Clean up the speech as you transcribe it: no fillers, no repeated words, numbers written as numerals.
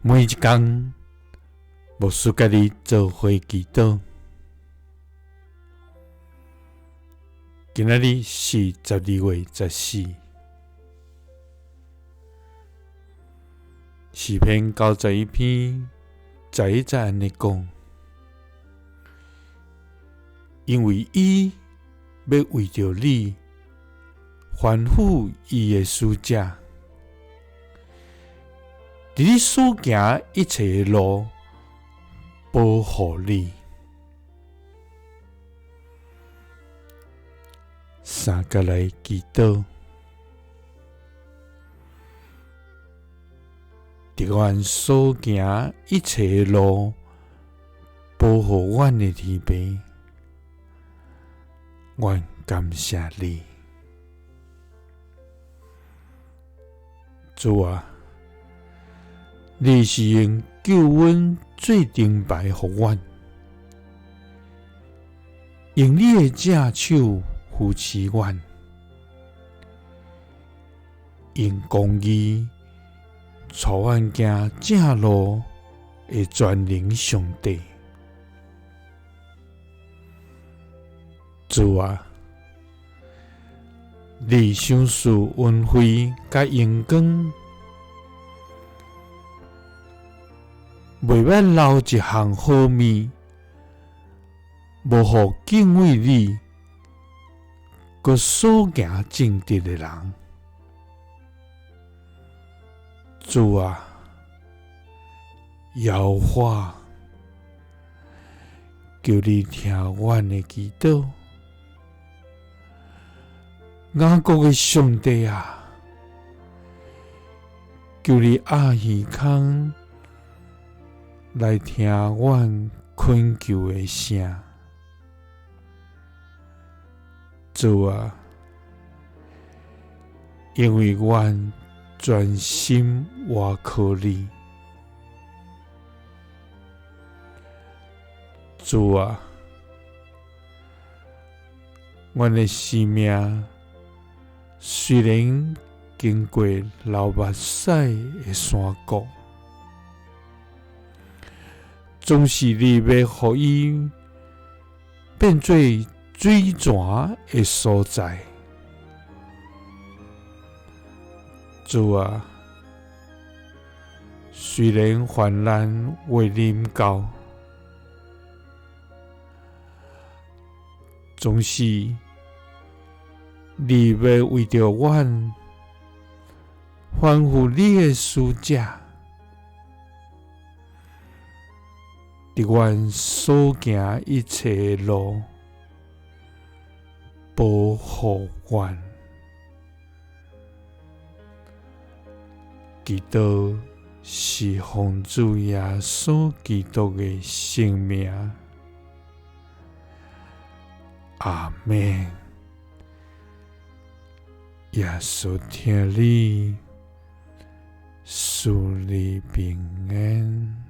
每一天，牧师甲你做伙祈祷。今仔日是12月14，诗篇91篇11节安尼讲：因为伊要为着你吩咐伊的使者，伫你所行一切的路保护你。三个来祈祷，伫阮所行一切的路保护阮的天父，阮感谢你。主啊，你是用救恩做顶牌互阮，用你的正手扶持阮，用公义带阮行正路的全能上帝。主啊，你赏赐恩惠甲阳光，袂免留一项好物，无互敬畏你佮所行正直的人。主啊，摇化，求你听阮的祈祷。雅各的上帝啊，求你压耳孔来听阮恳求的声。主啊，因为阮专心倚靠你。主啊，阮的生命虽然经过流目屎的山谷，总是你要互伊变做水泉的所在。主啊，虽然患难未临到，总是你要为着阮吩咐你的使者，伫阮所行一切的路保护阮。祈祷是奉主耶稣基督的圣名，阿们。耶稣听你，赐你平安。